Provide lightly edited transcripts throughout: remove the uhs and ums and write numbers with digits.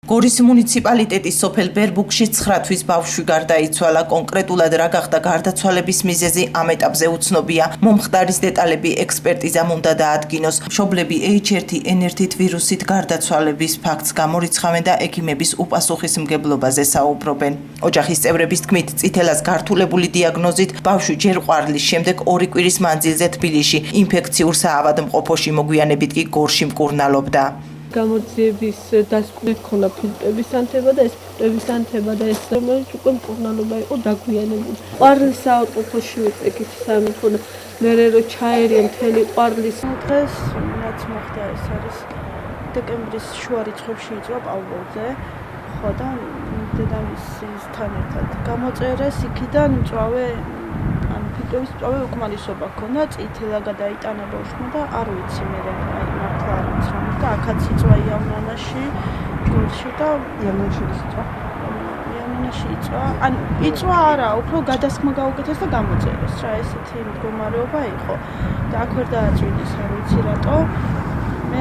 გორის მუნიციპალიტეტის სოფელ ბერბუქში 9 თვის ბავშვი გარდაიცვალა. კონკრეტულად რა გახდა გარდაცვალების მიზეზი ამ ეტაპზე უცნობია. მომხდარის დეტალები ექსპერტიზამ უნდა დაადგინოს. მშობლები H1N1 ვირუსით გარდაცვალების ფაქტს გამორიცხავენ და ექიმების უპასუხისმგებლობაზე საუბრობენ. ოჯახის წევრების თქმით, წითელას გართულებული დიაგნოზით ბავშვი ჯერ ყვარლის შემდეგ 2 კვირის მანძილზე თბილისში ინფექციურ საავადმყოფოში, მოგვიანებით კი გორში მკურნალობდა. გამოძიების დასკვნა ქონა ფილტვების ანთება და ეს ფილტვების ანთება და ეს რომელიც უკვე მკურნალობა იყო დაგვიანებული. ყვარლის საავადმყოფოში ვიწეკით სამი ქონა მერე რო ჩაერია მთელი ყვარლის დღეს რაც მოხდა ეს არის დეკემბრის შუა რიცხვებში იწვა პავლოვზე ხო და დედამისთან ერთად გამოწერეს იქიდან მწვავე ან ფილტვების მწვავე უკმარისობა ქონდა წითელა გადაიტანა ბავშვმა და არ ვიცი მე მართლა არ ვიცი და აქაც იწვა იავნანაში გორში და იავნანაში იწვა ან იწვა არა უფრო გადასხმა გაუკეთეს და გამოწერეს რა ესეთი მდგომარეობა იყო და აქ ვერ დააწვინეს არ ვიცი რატო მე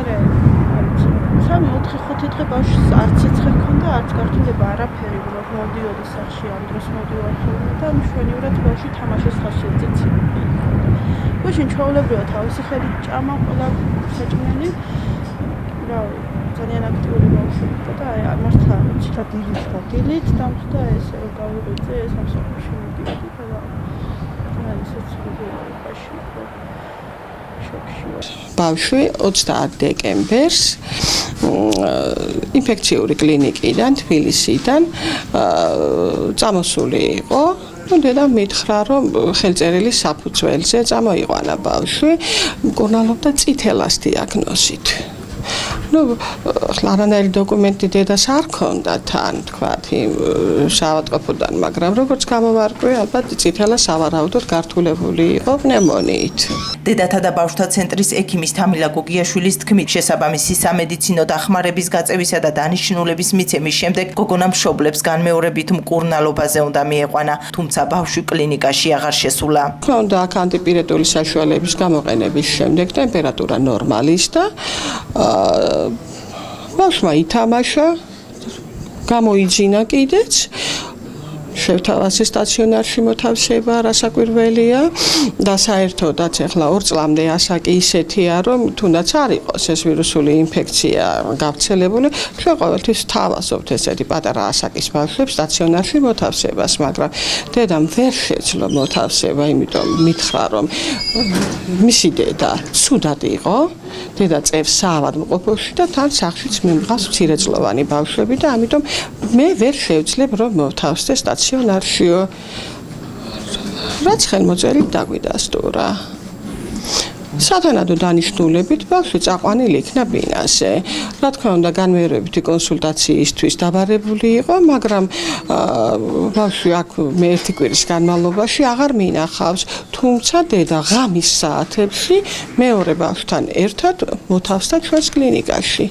არ ვიცი 3-4 დღე ბავშვს არც სიცხე ჰქონდა არც გართულება არაფერი უბრალოდ მოდიოდი სახში ამ დროს მოდივარ ხოლმე და მშვენივრად ბავშვი თამაშის ხასიათზეც გუშინ ჩვეულებრივად თავისი ხელით ჭამა ყველა საჭმელი რა ძალიან აქტიური ბავშვი და აი მართლა არ ვიცი და დილით დამხდა ეს რომ გავიღვიძე ეს სამსახურში მიდიოდი და ძალიან ისეც ბავშვი ბავშვი 30 დეკემბერს ინფექციური კლინიკიდან თბილისიდან წამოსული იყო. დედამ მითხრა, რომ ხელწერილი საფუძველზე წამოიყვანა ბავშვი, მკურნალობდა წითელას დიაგნოზით. არანაირი დოკუმენტი დედას არ ქონდა თან, თქვათ, იმ საავადმყოფოდან, მაგრამ როგორც გამოვარკვე, ალბათ წითელა სავარაუდოდ გართულებული იყო პნევმონიით. დედათა და ბავშვთა ცენტრის ექიმის თამილა გოგიაშვილის თქმით, შესაბამისი სამედიცინო დახმარების გაწევისა და დანიშნულების მიცემის შემდეგ გოგონა მშობლებს განმეორებით მკურნალობაზე უნდა მიეყვანა, თუმცა ბავშვი კლინიკაში აღარ შესულა. ქონდა აქ ანტიპირეტული საშუალების გამოყენების შემდეგ ტემპერატურა ნორმალის და ბავშვმა ითამაშა, გამოიძინა კიდეც, შევთავაზეს სტაციონარში მოთავსება, რასაკვირველია და საერთოდაც ახლა 2 წლამდე ასაკი ისეთია, რომ თუნდაც არ იყოს ეს ვირუსული ინფექცია გავრცელებული, ჩვენ ყოველთვის ვთავაზობთ ესეთი პატარა ასაკის ბავშვებს სტაციონარში მოთავსებას, მაგრამ დედამ ვერ შეძლო მოთავსება, იმიტომ მითხრა, რომ მისი დედა ცუდად იყო. დედა წერს საავადმყოფოში და თან სახლშიც მიმღავს მცირეწლოვანი ბავშვები და ამიტომ მე ვერ შევძლებ რომ მოთავსდე სტაციონარშიო. რაც ხელმოწერით დაგვიდასტურა. სათანადო დანიშნულებით ბავშვი წაყვანილი იქნა ბინაზე. რა თქმა უნდა, განმეორებითი კონსულტაციისთვის დაბარებული იყო, მაგრამ ბავშვი აქ მე 1 კვირის განმავლობაში აღარ მინახავს. თუმცა დედა ღამის საათებში მეორე ბავშვთან ერთად მოთავსდა ჩვენს კლინიკაში.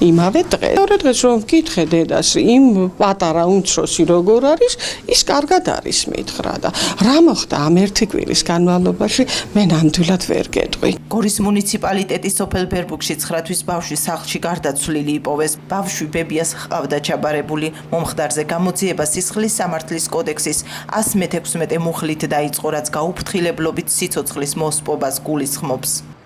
იმავე დღეს. მეორე დღეს რომ ვკითხე დედას, იმ პატარა უმცროსი როგორ არის, ის კარგად არის მითხრა და რა მოხდა ამ 1 კვირის განმავლობაში, მე ნამდვილად ვერ გეტყვი. გორის მუნიციპალიტეტის სოფელ ბერბუქში 9 თვის ბავშვი სახლში გარდაცვლილი იპოვეს. ბავშვი ბებიას ჰყავდა ჩაბარებული. მომხდარზე გამოძიება სისხლის სამართლის კოდექსის 116 მუხლით დაიწყო, რაც გაუფრთხილებლობით სიცოცხლის მოსპობას გულისხმობს.